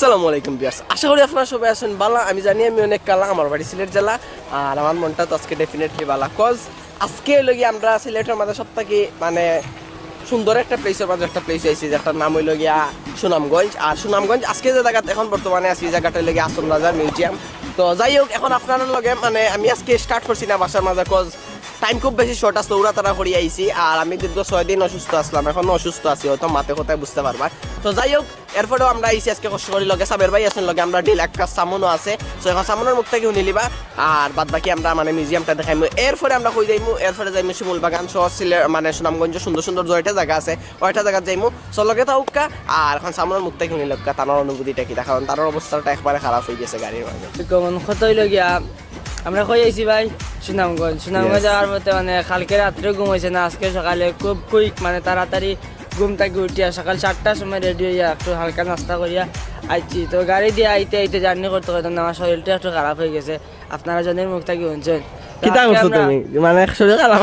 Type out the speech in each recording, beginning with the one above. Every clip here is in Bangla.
আসসালামু আলাইকুম ভিউয়ার্স, আশা করি আপনারা সবাই আছেন ভালো। আমি জানি আমি অনেক কালা, আমার বাড়ি সিলেট জেলা, আর আমার মনটা তো আজকে ডেফিনেটলি ভালো। কজ আজকে লগি আমরা সিলেটের মাঝে সবথেকে মানে সুন্দর একটা প্লেসের মাঝে একটা প্লেস আইছি, যেটার নাম হইল গিয়া সুনামগঞ্জ। আর সুনামগঞ্জ আজকে যে জায়গাতে এখন বর্তমানে আছি, এই জায়গাটা হইল গিয়া আসন রাজার মিউজিয়াম। তো যাই হোক, এখন আপনার লগে মানে আমি আজকে স্টার্ট করছি না বাসার মাঝে, কজ টাইম খুব বেশি শর্ট আসলো, উড়া তারা করি আইছি। আর আমি দীর্ঘ 6 দিন অসুস্থ আসলাম, এখন অসুস্থ আছি, হয়তো মাতে কোথায় বুঝতে পারবা। তো যাই হোক, এরপরেও আমরা আইছি আজকে কষ্ট করি লগে সাবের ভাই আছেন, লগে আমরা ডিল একটা সামনও আছে। তো এখন সামনের মুখ থেকে শুনি লিবা, আর বাদ বাকি আমরা মানে মিউজিয়ামটা দেখাইমু। এরপরে আমরা কই যাইমু, এরপরে যাইমু শিমুল বাগান সহ মানে সুনামগঞ্জ সুন্দর সুন্দর জয়টা জায়গা আছে, ওইটা জায়গা যাইমু। সো লগে থাকুকা, আর এখন সামনের মুখ থেকে শুনি লক্কা তার অনুভূতিটা কি, কারণ তার অবস্থাটা একবারে খারাপ হয়ে গেছে গাড়ির মাঝে। কত হইল গিয়া আমরা কই আইছি ভাই সুনামগঞ্জ যাওয়ার মধ্যে মানে কালকে রাত্রে ঘুম হয়েছে না, আজকে সকালে খুব কুইক মানে তাড়াতাড়ি ঘুম থেকে উঠিয়া সকাল 7টার সময় রেডি হইয়া একটু হালকা নাস্তা করিয়া আইছি। তো গাড়ি দিয়ে আইতে আইতে জার্নি করতে করতে আমার শরীরটা একটু খারাপ হয়ে গেছে, আপনারা জনের মুখ থেকে শুনছেন।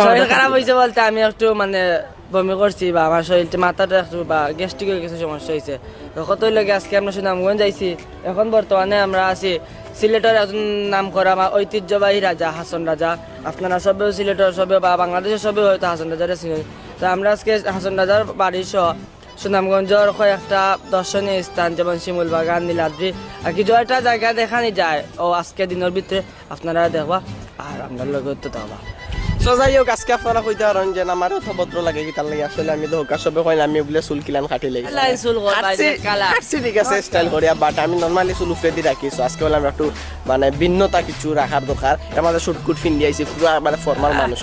শরীর খারাপ হয়েছে বলতে আমি একটু মানে বমি করছি, বা আমার শরীরটা মাথাটা একটু বা গ্যাস্ট্রিকের কিছু সমস্যা হয়েছে। তো কত লাগে আজকে আমরা সুনামগঞ্জ যাইছি। এখন বর্তমানে আমরা আছি সিলেটের একজন নাম করা ঐতিহ্যবাহী রাজা হাসন রাজা। আপনারা সবেও সিলেটের সবে বা বাংলাদেশের সবেও হয়তো হাসন রাজারে চিনেন। তো আমরা আজকে হাসন রাজার বাড়ি সহ সুনামগঞ্জের কয়েকটা দর্শনীয় স্থান যেমন শিমুল বাগান, নীলাদ্রি আর কি জয়টা জায়গা দেখানি যায় ও আজকে দিনের ভিতরে আপনারা দেখবা, আর আমরা লগে তো দেখবা। সো যাই হোক, আজকে আপনারা কইতে পারেন যে আমার অত ভদ্র লাগে কি, তার লাগে আসলে আমি ধোকা সবে কইলাম আমি বলে চুল কিলান কাটি লাগি ঠিক আছে স্টাইল করিয়া, বাট আমি নরমালি চুল উপরে দিয়ে রাখি। সো আজকে বললাম একটু মানে ভিন্নতা কিছু রাখার দরকার। আমাদের শুটকুট ফিন দিয়েছি, পুরো মানে ফর্মাল মানুষ।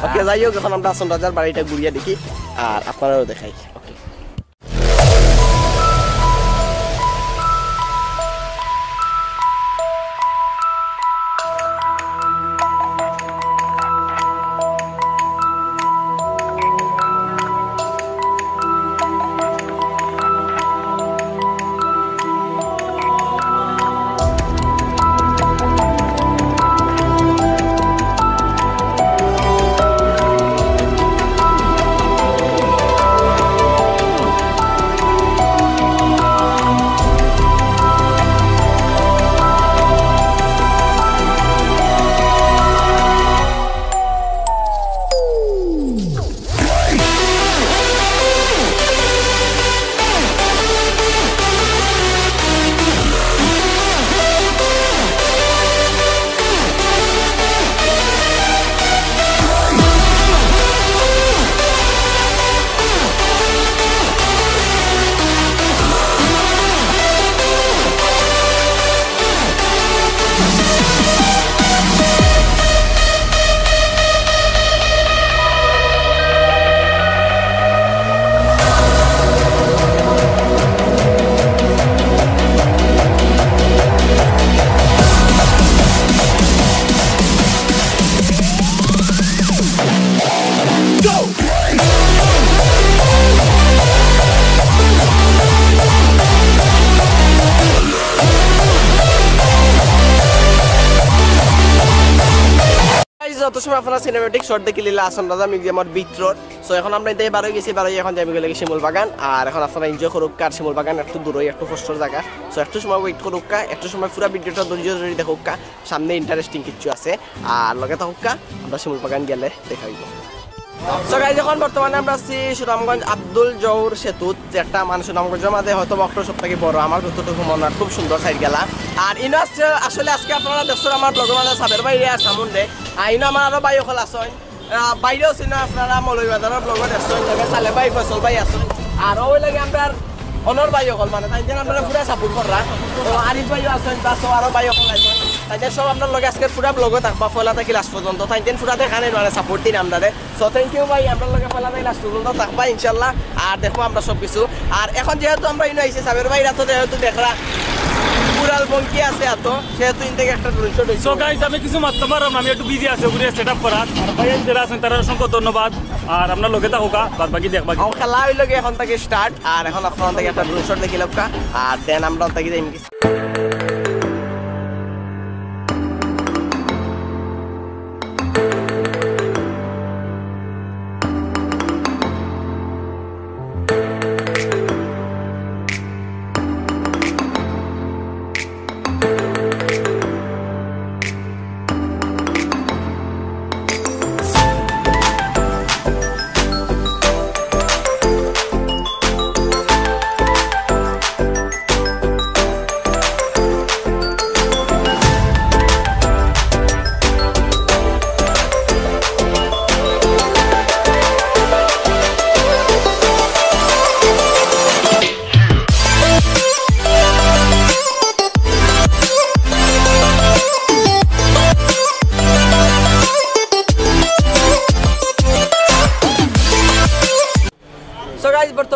ওকে, যাই হোক, এখন আমরা হাসন রাজার বাড়িটা ঘুরিয়ে দেখি আর আপনারাও দেখাই। যত সময় আপনারা সিনেমেটিক শর্ট দেখে লিলা আসন রাজা মিউজিয়ামের ভিতর। সো এখন আমরা এটাই বার হয়ে গেছি, বার হয়ে এখন যাবি গেলে শিমুল বাগান। আর এখন আপনারা এনজয় করুক, আর শিমুল বাগান একটু দূরই, একটু কষ্টর জায়গা। সো একটু সময় ওয়েট করুক, একটু সময় পুরো ভিডিওটা ধৈর্য ধরে দেখুক, সামনে ইন্টারেস্টিং কিছু আছে। আর লগে থাকুক, আমরা শিমুল বাগান গেলে দেখা হইব। সো গাইজ, এখন বর্তমানে আমরা আছি সুনামগঞ্জ আব্দুল জহুর সেতু, একটা মানে সুনামগঞ্জের মাঝে হয়তো বক্টর সব থেকে বড়, আমার যতটুকু মনে হয় খুব সুন্দর সাইড গেলা। আর ইনো আসছে আসলে আজকে আপনারা দেখছেন আমার ব্লগের মাঝে সাবের বাইরে আর সামুন্ডে, আর ইনো আমার আরো বাই অকল আসেন, বাইরেও ছিল আপনারা মৌলভীবাজারের ব্লগত আসছেন, লাগে সালে ভাই ফসল ভাই আসেন, আর ওই লাগে আমরা অনর ভাই অকল মানে তাই আপনারা পুরা সাপোর্ট করা। তো আরিফ ভাইও আসেন, প্লাস আরো ভাই অকল আসেন, তাই সব আপনার লগে আজকে পুরা ব্লগে থাকবা ফলা থাকি লাস্ট পর্যন্ত। তাই পুরা দেখা নেই মানে সাপোর্ট দিন আমরা। সো থ্যাংক ইউ ভাই, আপনার লগে ফলা থাকি লাস্ট পর্যন্ত থাকবা ইনশাল্লাহ, আর দেখবো আমরা সব কিছু। আর এখন যেহেতু আমরা ইনো আইছি সাবের ভাইরা, তো যেহেতু দেখরা পুরাল বঙ্কি আছে এত, সেহেতু ইন থেকে একটা ড্রোন শট হইছে। সো গাইস, আমি কিছু মারতে পারলাম না, আমি একটু বিজি আছি ওগুলো সেটআপ করার। আর ভাইয়া যারা আছেন তারা অসংখ্য ধন্যবাদ, আর আপনার লগে থাকুকা, বাদ বাকি দেখবা। খেলা হইল এখন থেকে স্টার্ট, আর এখন আপনার থেকে একটা ড্রোন শট দেখিলাম, আর দেন আমরা থেকে যাই।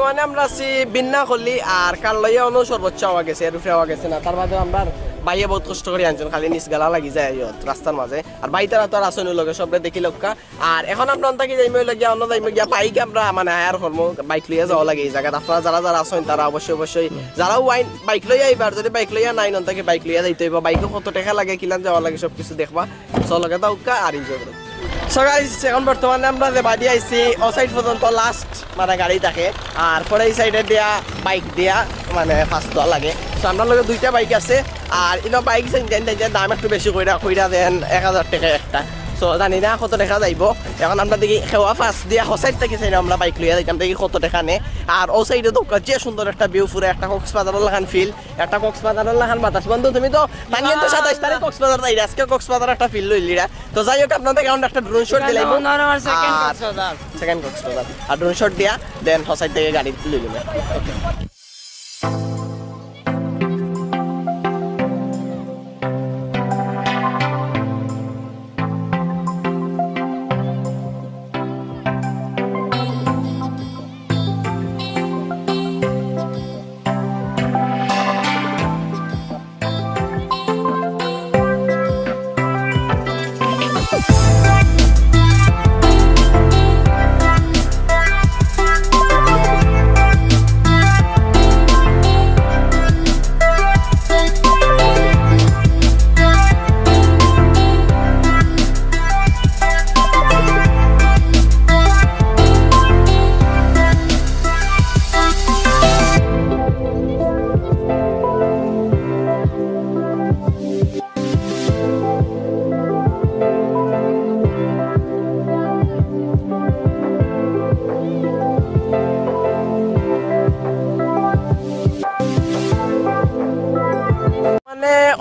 বর্তমানে আমরা আছি বিন্নাখলি আর কারলইয়া অনু সর্বোচ্চ হওয়া গেছে রুফে হওয়া গেছে না তার বাদে আমরা বাইয়ে বহুত কষ্ট করে আনছেন খালি নিচ গালা লাগি যায় রাস্তার মাঝে আর বাই তারা তো আর আসেন লগে সবরে দেখি লোকা আর এখন আমরা অন্তাকি যাইমে লাগিয়া অন্য যাইমে গিয়া বাইক আমরা মানে হায়ার করবো বাইক লইয়া যাওয়া লাগে এই জায়গায় আপনারা যারা যারা আসেন তারা অবশ্যই যারাও বাইক লইয়া আইবার যদি বাইক লইয়া নাই অন্তাকি বাইক লইয়া যাইতে হইব বাইকও কত টাকা লাগে কিলান যাওয়া লাগে সব কিছু দেখবা চলগে দাউকা আর এনজয় করো সো গাইস এখন বর্তমানে আমরা যে বাড়ি আইছি ও সাইড পর্যন্ত লাস্ট মানে গাড়ি থাকে আর পরে এই সাইডে দিয়া বাইক দিয়া মানে ফার্স্ট দেওয়া লাগে তো আমরা লগে দুইটা বাইক আছে আর ইনো বাইক দাম একটু বেশি কইরা দেন 1000 টাকা একটা সো জানি না কত টাকা যাইব এখন আমরা দেখি খেওয়া ফার্স্ট দিয়া ও সাইড থেকে চাই আমরা বাইক লইয়া যাইতাম দেখি কত টাকা নে আর ও সাইডে তো যে সুন্দর একটা ভিউ পুরো একটা কক্সবাজারের লাখান ফিল একটা কক্সবাজারের লাখান বাতাস বন্ধু তুমি তো তানিয়ে তো 27 তারিখ কক্সবাজার যাই আজকে কক্সবাজার একটা ফিল লইলিরা তো যাই হোক আপনাদের এখন একটা ড্রোন শট দিলাম সেকেন্ড কক্সবাজার আর ড্রোন শট দিয়া দেন ও সাইড থেকে গাড়ি লই গেল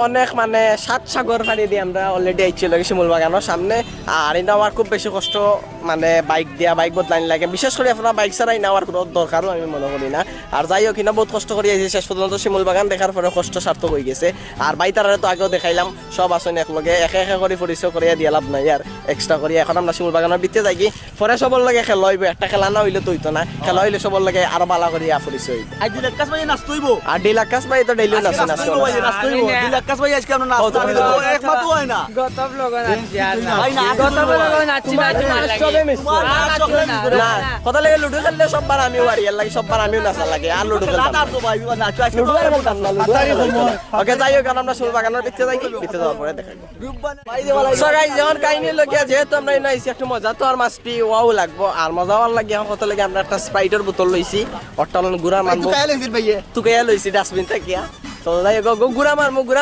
অনেক মানে 7 সাগর পাড়ি দিয়ে আমরা অলরেডি আইছিল শিমুল বাগানের সামনে আর এটা আমার খুব বেশি কষ্ট মানে বাইক দিয়া বাইক বদলাইন লাগে বিশেষ করে আপনারা বাইক ছাড়াই নেওয়ার কোনো দরকারও আমি মনে করি না আর যাই হোক কিনা বহুত কষ্ট করে আইছি শেষ পর্যন্ত শিমুল বাগান দেখার পরে কষ্ট সার্থক হয়ে গেছে আর বাইতারারে তো আগেও দেখাইলাম সব আসুন একলগে একে করে পরিচয় করিয়া দিয়া লাভ নাই আর এক্সট্রা করিয়া এখন আমরা শিমুল বাগানের ভিতরে যাই কি পরে সবর লাগে খেলা হইব একটা খেলা না হইলে তো হইতো না খেলা হইলে সবর লাগে আরো বালা করিয়া পরিচয় হইব আর ডিলাক্কাস ভাই নাচতে হইব আর ডিলাক্কাস ভাই তো ডেইলি নাচে ডিলাক্কাস ভাই আজকে আমরা নাচতে একমাত্র হয় না গত ব্লগে নাচছি আর না ভাই না গত ব্লগে নাচছি না তোমার লাগে না কথা লাগে লুডো খেললে সববার আমি ওয়ারি এর লাগে সববার আমিও নাচা লাগে আর লুডো খেলতাম না তো ভাই নাচো আজকে লুডো খেলতাম না লুডো ওকে যাই হোক আমরা শিমুল বাগানের ভিতরে যাই ভিতরে যাওয়ার পরে দেখাই গ্রুপ বানাই দেওয়া সো গাইস যখন কাহিনী লগিয়া যেহেতু আমরা নাইছি একটু মজা তো আর মাস্ট বি ওয়াও লাগবো আর মজা হওয়ার লাগে এখন কত লাগে আমরা একটা স্প্রাইটের বোতল লইছি অট্টালন গুড়া মারবো তুকাইয়া লইছি ডাস্টবিন থাকিয়া তো যাই হোক গুড়া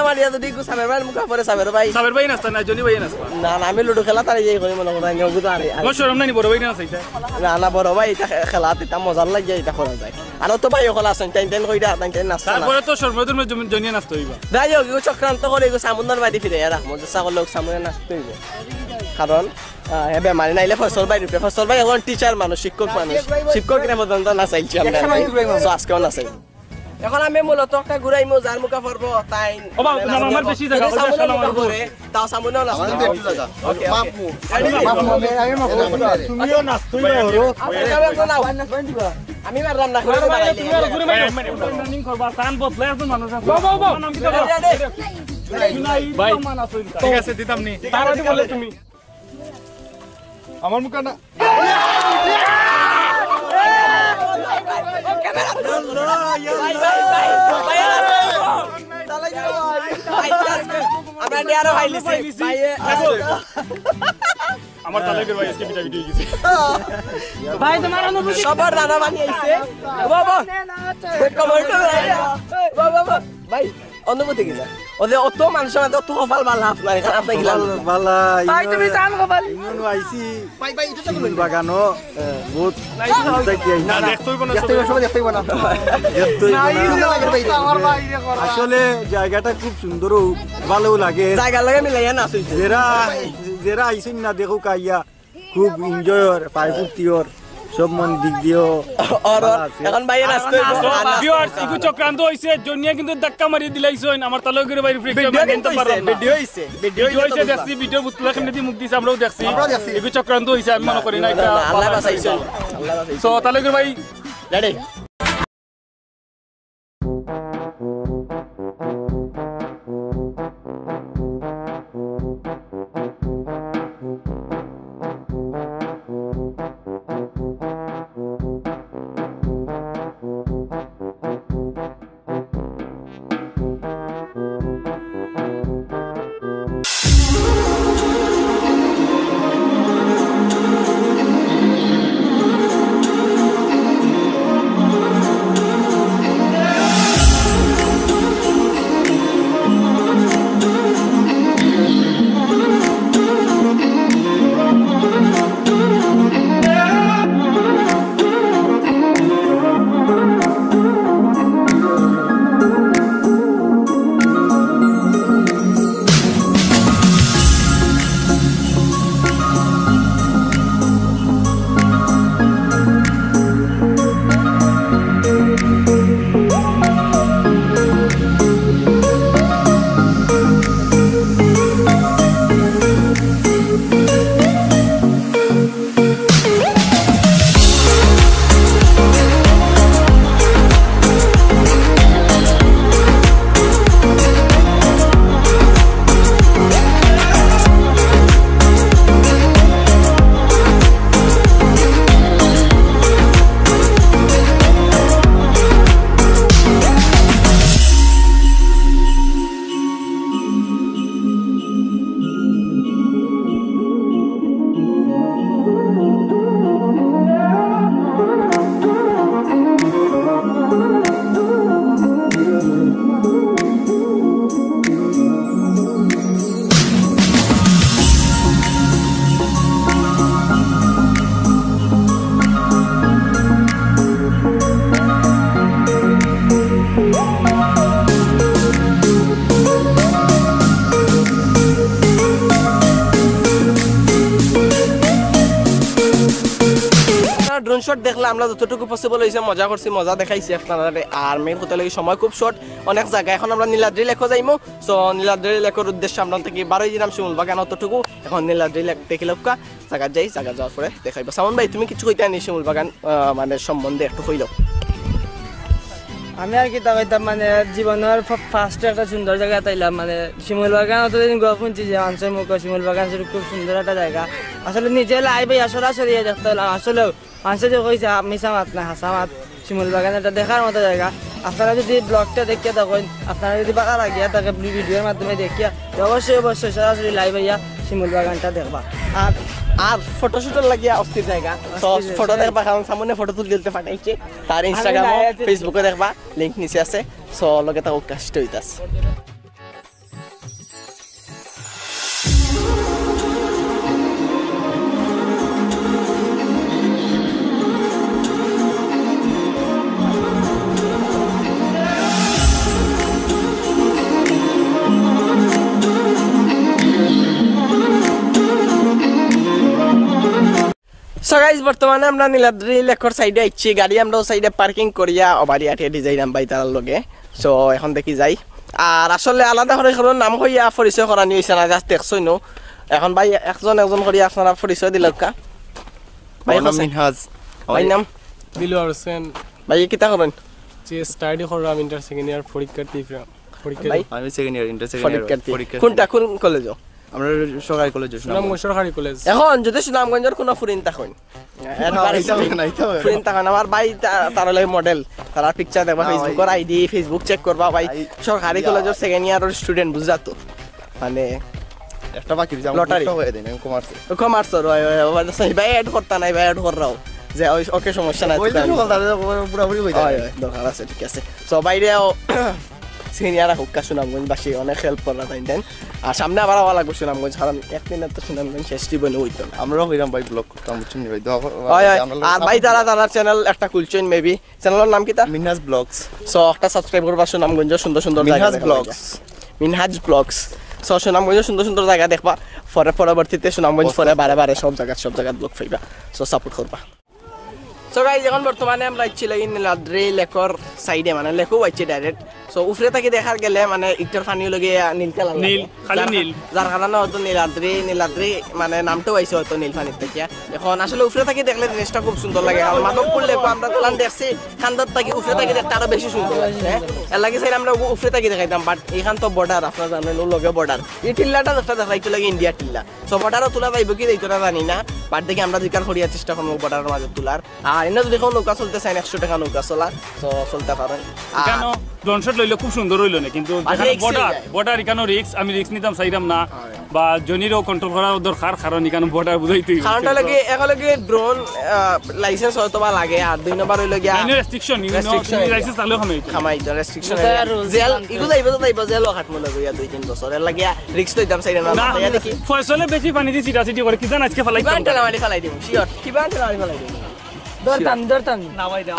মারিয়া যদি সাবের ভাই মুখা পরে সাবের ভাই নাস্তা না জনি ভাই নাস্তা না আমি লুডো খেলা তার যাই করি মনে করি গুড়া আমার শরম নাই বড় ভাই না চাইতা না বড় ভাই এটা খেলা এটা মজার লাগে এটা করা যায় আর তো ভাই খেলা আছেন টাইম কইরা টাইম নাস্তা তারপরে তো শর্মদুর মে জনি নাস্তা হইবা যাই হোক চক্রান্ত করে সামুন্দার বাড়ি ফিরে রাখবো যে ছাগল লোক সামনে নাচতে হইব কারণ বেমারি নাইলে ফসল ভাই এখন টিচার মানুষ শিক্ষক শিক্ষকের পর্যন্ত নাচাইছি আমরা আজকেও নাচাই এখন আমি মূলত একটা ঘুরাইমো যার মুখা পড়বো তাই আমার বেশি জায়গা তাও সামনেও নাচতে তুমিও নাচতে হইব আমি মারলাম না রানিং করবা সান বদলে একজন মানুষ আছে ভাই ঠিক আছে দিতাম নি তাড়াতাড়ি বলে তুমি আমার মুখ না আমরা ডিয়ারো ভাইলিছি আমার তালেকের ভাই আজকে ভিডিও গেছে ভাই তোমার অনুভূতি সবার রানা বানিয়েছে বাবা বাবা ভাই অনুভূতি কি না ওদের অত মানুষের মধ্যে অত কপাল ভালো আপনার এখানে আপনি গেলাম বালা ভাই তুমি জান কপাল ইউনো আইছি বাগানো বহুত না দেখতেই বনা দেখতেই না আসলে জায়গাটা খুব সুন্দর ভালো লাগে জায়গা লাগে মিলাইয়া নাচইছে যারা আইছেন না দেখো কাইয়া খুব এনজয়র পাইপুতিওর সব মন দিক দিও এখন বাইরে নাচতে ভিউয়ার্স ইকু চক্রান্ত হইছে জনিয়া কিন্তু ধাক্কা মারি দিলাইছেন আমার তালেকের ভাই ফ্রিকশন মানতে পারলাম না ভিডিও হইছে দেখছি ভিডিও বুতলা কেমনে দি মুখ দিছে আমরাও দেখছি ইকু চক্রান্ত হইছে আমি মনে করি না এটা আল্লাহ বাঁচাইছে সো তালেকের ভাই রেডি ড্রোন শট দেখলে আমরা যতটুকু পসিবল হয়েছে মজা করছি, মজা দেখাইছি আপনারা। আর মেন কথা লাগে সময় খুব শর্ট, অনেক জায়গা। এখন আমরা নীলাদ্রি লেকও যাইমু। সো নীলাদ্রি লেকের উদ্দেশ্যে আমরা থেকে বারোই দিলাম শিমুল বাগান অতটুকু। এখন নীলাদ্রি লেক দেখি লোকা জায়গা যাই, জায়গা যাওয়ার পরে দেখাইব। সামন ভাই তুমি কিছু কইতে আনি শিমুল বাগান মানে সম্বন্ধে একটু কইল। আমি আর কি তা কইতাম মানে জীবনের ফার্স্ট একটা সুন্দর জায়গা তাইলাম মানে শিমুল বাগান। অতদিন গল্প শুনছি যে মানুষের মুখ শিমুল বাগান খুব সুন্দর একটা জায়গা। আসলে নিজে লাই ভাই সরাসরি দেখতে হলাম। আসলেও মানুষের যে কইছে মিশা মাত না হাসা মাত, শিমুল বাগান একটা দেখার মতো জায়গা। আপনারা যদি ব্লগটা দেখিয়া থাকেন, আপনারা যদি ভালো লাগিয়া থাকে ভিডিওর মাধ্যমে দেখিয়া, অবশ্যই অবশ্যই সরাসরি লাইভ হইয়া শিমুল বাগানটা দেখবা। আর ফটো শুটের লাগিয়া অস্থির জায়গা। ফটো দেখবা, কারণ সামনে ফটো তুলতে পাঠাইছে। তার ইনস্টাগ্রাম ফেসবুকে দেখবা, লিঙ্ক নিচে আছে। সো লগে তাও কাষ্ট হইতাছে। সো গাইস বর্তমানে আমরা নীলাদ্রি লেকের সাইডে আইছি। গাড়ি আমরা সাইডে পার্কিং করিয়া অবারি আটিয়া ডিজাইনাম বাই তার লগে। সো এখন দেখি যাই। আর আসলে আলাদা করে কারণ নাম কইয়া পরিচয় করা নিয়েছে না, জাস্ট দেখছই নো। এখন ভাই একজন একজন করিয়া আপনারা পরিচয় দিল কা। ভাই নাম মিনহাজ, ভাই নাম দিলওয়ার হোসেন। ভাই কিতা করেন? যে স্টাডি করলাম ইন্টার সেকেন্ড ইয়ার পরীক্ষার্থী। আমি second year inter second year পরীক্ষা। কোনটা কোন কলেজ? আমরা সরকারি কলেজে। সুনামগঞ্জ সরকারি কলেজ। এখন যদি সুনামগঞ্জের কোনো ফুরিন থাকুন ফুরিন থাকুন আমার ভাই তার লাগে মডেল, তারা পিকচার দেখবা ফেসবুকের আইডি ফেসবুক চেক করবা। ভাই সরকারি কলেজের সেকেন্ড ইয়ারের স্টুডেন্ট বুঝা তো মানে একটা বাকি লটারি হয়ে দেন কমার্স কমার্সের ভাই অ্যাড করতা নাই, ভাই অ্যাড কররাও যে ওকে সমস্যা নাই, পুরোপুরি হয়ে যায় দরকার আছে। ঠিক আছে। সো বাইরে সিনিয়ররা হুক্কা সুনামগঞ্জবাসী অনেক হেল্প করা তাই দেন। আর সামনে আবার আওয়া লাগবে সুনামগঞ্জ, কারণ একদিনের তো সুনামগঞ্জ শেষ জীবনে হইতো না। আমরাও হইলাম ভাই ব্লগ করতাম বুঝছেন ভাই। আর ভাই তারা চ্যানেল একটা খুলছেন মেবি, চ্যানেলের নাম কি তা? মিনহাজ ব্লগস। সো একটা সাবস্ক্রাইব করবা। সুনামগঞ্জ সুন্দর সুন্দর Minhaj blogs, Minhaj blogs. So Sunamganj সুন্দর সুন্দর জায়গা দেখবা। পরবর্তীতে সুনামগঞ্জ পরে বারে বারে সব জায়গা ব্লগ পাইবা। সো সাপোর্ট করবা। সো গাইজ এখন বর্তমানে আমরা ইচ্ছি লাগি নীলাদ্রি লেকের সাইডে, মানে লেকও আইছি ডাইরেক্ট। সো উফরে থাকি দেখার গেলে মানে ইটার পানি লগে নীল কালার নীল, খালি নীল। যার কারণে হয়তো নীলাদ্রি মানে নামটাও আইছে হয়তো নীল পানির থেকে। এখন আসলে উফরে থাকি দেখলে জিনিসটা খুব সুন্দর লাগে। আর মাদক পড়লে আমরা তোলান দেখছি খান্দার থাকি উফরে থাকি দেখতে আরো বেশি সুন্দর লাগছে। এর লাগে সাইড আমরা উফরে থাকি দেখাইতাম, বাট এখান তো বর্ডার, আপনারা জানেন ও লগে বর্ডার। এই টিল্লাটা যেটা দেখাইতে লাগে ইন্ডিয়া টিল্লা। সো বর্ডারও তোলা যাইব কি যাইতো না জানি না, বাট দেখি আমরা জিকার করিয়া চেষ্টা করবো বর্ডারের মাঝে তোলার। আর এনে যদি কোনো নৌকা চলতে চাই 100 টাকা নৌকা চলা, তো চলতে পারেন। কেন ড্রোনশট লইলে খুব সুন্দর হইলো না, কিন্তু বর্ডার এখানে রিক্স, আমি রিক্স নিতাম চাইতাম না, বা জনিরও কন্ট্রোল করা দরকার, কারণ এখানে বর্ডার বুঝাইতে কারণটা লাগে এগুলোকে ড্রোন লাইসেন্স হয়তো বা লাগে। আর 2 নম্বর হইলো গিয়া রেস্ট্রিকশন, লাইসেন্স তাহলে খামাইতো রেস্ট্রিকশন জেল ইগু যাইব জেল হাটমু লাগে 2-3 বছর। এর লাগে রিক্স লইতাম চাই না তাইয়া দেখি ফয়সলে বেশি পানি দি সিটি করে কি জান আজকে ফলাইতাম ফেলাই দিম শিওর কিবা ফেলাই দিম। দরতাম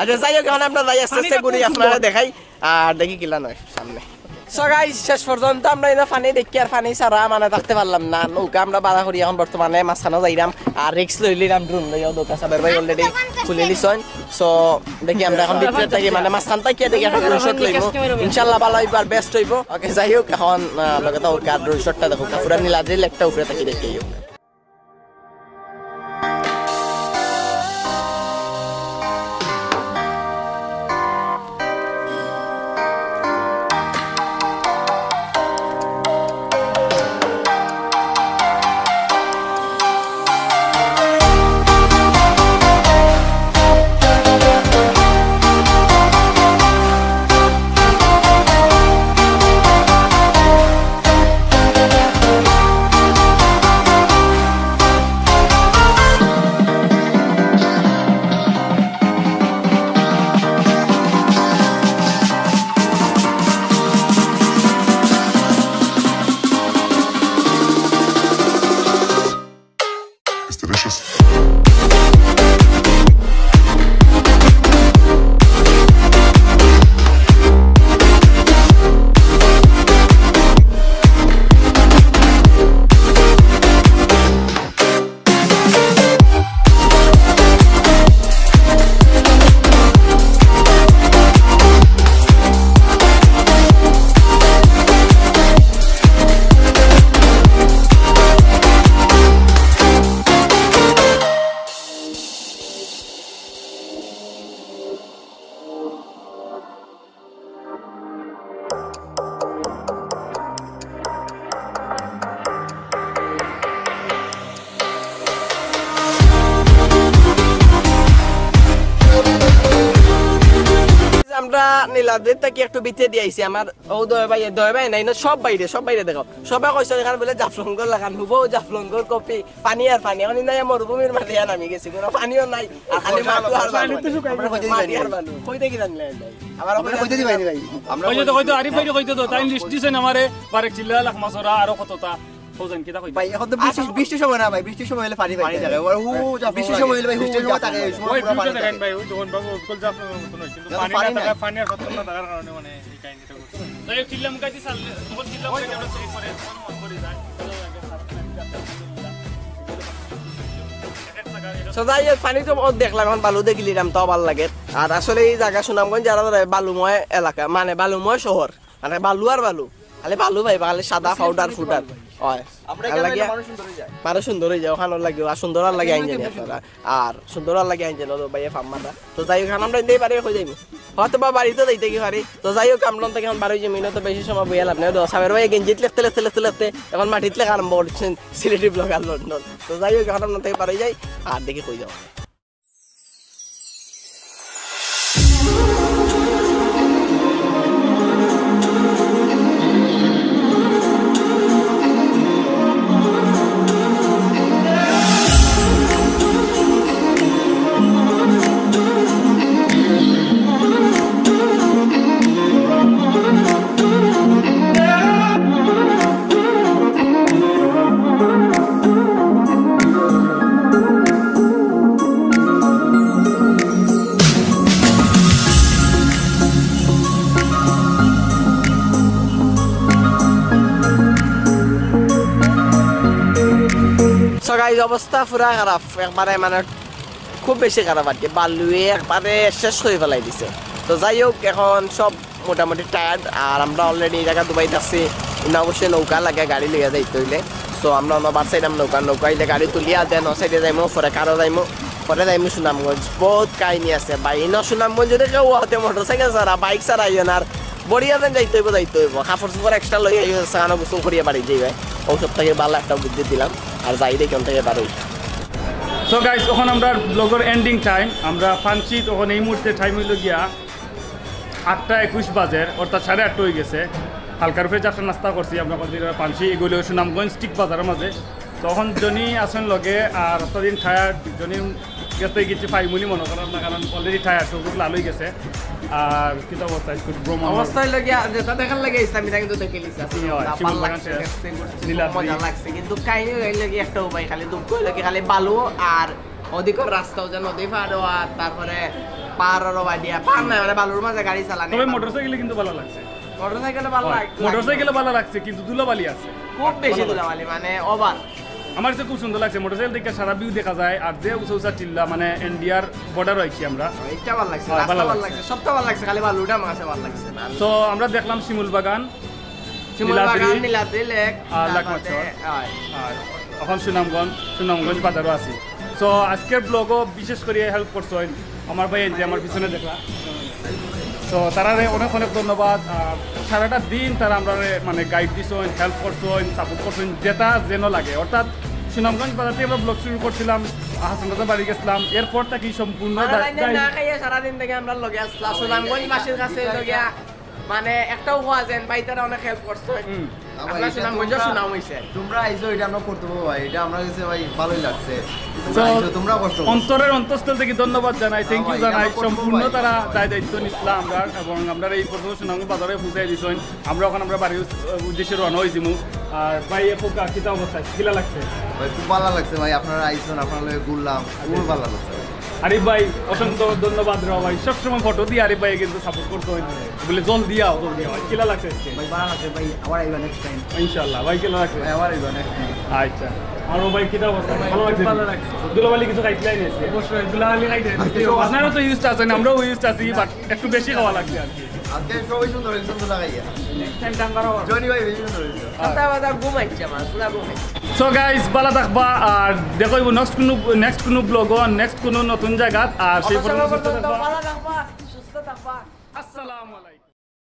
আচ্ছা যাই হোক, এখন আমরা যাই আস্তে আস্তে ঘুরি আপনারা দেখাই আর দেখি কিলা নয় সামনে। সো গাইস শেষ পর্যন্ত আমরা এটা পানি দেখি আর পানি ছাড়া মানে থাকতে পারলাম না। নৌকা আমরা বাধা করি এখন বর্তমানে মাঝখানে যাইলাম আর রিক্স লইলাম ড্রোন লইয়াও নৌকা সাবের ভাই অলরেডি খুলে লিছন। সো দেখি আমরা এখন ভিতরে থাকি মানে মাঝখান থেকে দেখি একটা ড্রোন শট লইব, ইনশাআল্লাহ ভালো হইব আর বেস্ট হইব। ওকে যাই হোক, এখন লগে তো ড্রোন শটটা দেখো পুরা নীলাদ্রির একটা উপরে থাকি দেখি। আমরা নীলাদ্রির থেকে একটু ভিতরে দিয়ে আইছি। আমার ও দয় ভাই নাই না, সব বাইরে দেখো। সবাই কইছে এখানে বলে জাফলঙ্গর লাগান হুবো, জাফলঙ্গর কপি পানি আর পানি। এখন নাই মরুভূমির মাঝে নামি গেছি, কোনো পানিও নাই আর খালি মাটি আর বালু। কই দেখি জানলেন ভাই আমার ওখানে কইতে দিবাই ভাই আমরা কইতে তো আরিফ ভাই কইতে তো তাই লিস্ট দিছেন আমারে বারেক চিল্লা লাখ মাছরা আর কতটা ফৌজান কিটা কইতে ভাই এখন তো বৃষ্টির সময় না ভাই, বৃষ্টির সময় হলে পানি থাকে। বৃষ্টির সময় হলে ভাই বৃষ্টির সময় থাকে, ওই পানি দেখেন ভাই, ওই যখন বাবু কল জাফ মতো নয়, কিন্তু পানি না থাকা, পানি আর কত না থাকার কারণে মানে এই কাহিনীটা করছে। তো এই চিল্লা মুকাইতে চাললে তখন চিল্লা মুকাইতে আমরা ট্রেক করে মন করে যায়। সদাই পানি তো দেখলাম, এখন বালু দেখলিলাম তো ভালো লাগে। আর আসলে এই জায়গা সুনামগঞ্জ যারা বালুময় এলাকা, মানে বালুময় শহর, মানে বালু আর বালু, খালি বালু ভাই, খালি সাদা পাউডার ফুটার হয়। আরো সুন্দর হয়ে যায় ওখানে লাগে, আর সুন্দর আর লাগে আইন জানি আপনারা, আর সুন্দর আর লাগে আইন জানি ভাইয়া ফার্মাররা। তো যাই হোক আমরা এই বাড়ি হয়ে যাইব, হয়তো বা বাড়িতে যাইতে কি পারি। তো যাই হোক আমরা থেকে এখন বাড়ি জমি তো বেশি সময় বইয়া লাভ নেই। সাবের ভাই গেঞ্জিত লেখতে এখন মাটিত লেখা আরম্ভ করছেন সিলেটি ব্লগ আর লন্ডন। তো যাই হোক এখন আমরা থেকে বাড়ি যাই আর দেখি কই যাও। গাইজ অবস্থা পুরা খারাপ, একবারে মানে খুব বেশি খারাপ আর কি। বালুয়ে একবারে শেষ করে ফেলাই দিছে। তো যাই হোক এখন সব মোটামুটি টায়ার্ড আর আমরা অলরেডি এই জায়গা দুবাইতে আসছি না অবশ্যই নৌকা লাগে গাড়ি লিয়ে যাইতে হইলে সো আমরা অন্যবার সাইড নৌকা হইলে গাড়ি তুলিয়া দেন সাইডে যাইমো পরে কারো যাইমো পরে যাইমো সুনামগঞ্জ বহুত কাহিনী আছে ভাই ইন সুনামগঞ্জ যদি কেউ হতে মোটরসাইকেল ছাড়া বাইক ছাড়া আইন আর বড়িয়া দেন যাইতে হইব কাপড় চোপড় এক্সট্রা লই আইও সানো গোসল করিয়া বাড়ি যাইবে ঔষধ থেকে ভালো একটা বুদ্ধি দিলাম আর যাই দেখুন থেকে বারোই সো গাইস তখন আমরা ব্লগের এন্ডিং টাইম আমরা ফানছি তখন এই মুহূর্তে টাইম হইল গিয়া 8:21 বাজে অর্থাৎ 8:30 হয়ে গেছে হালকার ফ্রেজ একটা নাস্তা করছি আমরা পানছি এগুলো সুনামগঞ্জ স্টিক বাজারের মাঝে তখন জনি আসেন লগে আর দিন টায়ার্ড জনি গেছে গেছি ফাইমুনি মনে করার না কারণ অলরেডি টায়ার্ড সবগুলো লাল হয়ে গেছে আর কি অবস্থা ভ্রমণ অবস্থায় লাগিয়া যেটা দেখার লাগে ইসলামীরা কিন্তু দেখে লিখছে মজা লাগছে কিন্তু কাহিনী লাগে একটা উপায় খালি দুঃখ লাগে খালি বালু আর অধিকর রাস্তাও যে নদী পার হওয়া তারপরে পাহাড়ের বাদিয়া পার না মানে বালুর মাঝে গাড়ি চালানো তবে মোটরসাইকেলে কিন্তু ভালো লাগছে মোটরসাইকেলে ভালো লাগছে কিন্তু ধুলাবালি আছে খুব বেশি ধুলাবালি মানে ওভার আমার কাছে খুব সুন্দর লাগছে মোটরসাইকেল থেকে সারা ভিউ দেখা যায় আর যে উঁচা উঁচা টিল্লা মানে ইন্ডিয়ার বর্ডার রয়েছি আমরা এটা ভালো লাগছে রাস্তা ভালো লাগছে সবটা ভালো লাগছে খালি বালুটা আমার কাছে ভালো লাগছে তো আমরা দেখলাম শিমুল বাগান নীলাদ্রি লেক আর লাকমাচর আর এখন সুনামগঞ্জ বাজারও আছি সো আজকের ব্লগও বিশেষ করে হেল্প করছো আমার ভাই যে আমার পিছনে দেখলাম তো তারা অনেক অনেক ধন্যবাদ সারাটা দিন তারা আমরা মানে গাইড দিছেন হেল্প করছেন সাপোর্ট করছেন যেটা যেন লাগে অর্থাৎ সুনামগঞ্জ বাজার থেকে আমরা ব্লগ শুরু করছিলাম হাসান রাজা বাড়ি গেছিলাম এরপর থেকে সম্পূর্ণ সারাদিন থেকে আমরা লগে আসলাম সুনামগঞ্জবাসীর কাছে লগিয়া মানে একটাও হওয়া যায় ভাই তারা অনেক হেল্প করছে আমরা সুনামগঞ্জ সুনাম হইছে তোমরা আইছো এটা আমরা করতে পারবো ভাই এটা আমার কাছে ভাই ভালোই লাগছে তোমরা কষ্ট অন্তরের অন্তঃস্থল থেকে ধন্যবাদ জানাই থ্যাংক ইউ জানাই সম্পূর্ণ তারা দায়িত্ব নিছিল আমরা এবং আমরা এই প্রথম সুনামগঞ্জ বাজারে পৌঁছাই দিছেন আমরা ওখানে আমরা বাড়ির উদ্দেশ্যে রওনা হয়েছিমু আর ভাই পোকা কিতা অবস্থা কিলা লাগছে ভাই খুব ভালো লাগছে ভাই আপনারা আইছেন আপনারা লগে ঘুরলাম খুব ভালো লাগছে আরিফ ভাই অসংখ্য ধন্যবাদ র ভাই সবসময় ফটো দিয়ে আরিফ ভাই কিন্তু সাপোর্ট করতে হয় বলে জল দিয়াও কিলা লাগছে ভাই ভালো লাগছে ভাই আবার আইবা নেক্সট টাইম ইনশাআল্লাহ ভাই কিলা লাগছে ভাই আবার আইবা নেক্সট টাইম আচ্ছা আর ভাই কিতা অবস্থা ভালো লাগছে দুলাবালি কিছু খাইছিলাই না অবশ্যই দুলাবালি খাইতে আপনারা তো ইউজড আছেন আমরাও ইউজড আছি বাট একটু বেশি খাওয়া লাগছে আর কি আজকে সবাই সুন্দর সুন্দর লাগাইয়া নেক্সট টাইম টাঙ্গারো জনি ভাই বেশি সুন্দর হইছে কথা ঘুমাইছে আমার পুরা ঘুমাইছে সো গাইস ভালো থাকবা আর দেখো নেক্সট কোনো ব্লগ নেক্সট কোনো নতুন জায়গা আর সেই পর্যন্ত সুস্থ থাকবা সুস্থ থাকবা আসসালামু আলাইকুম।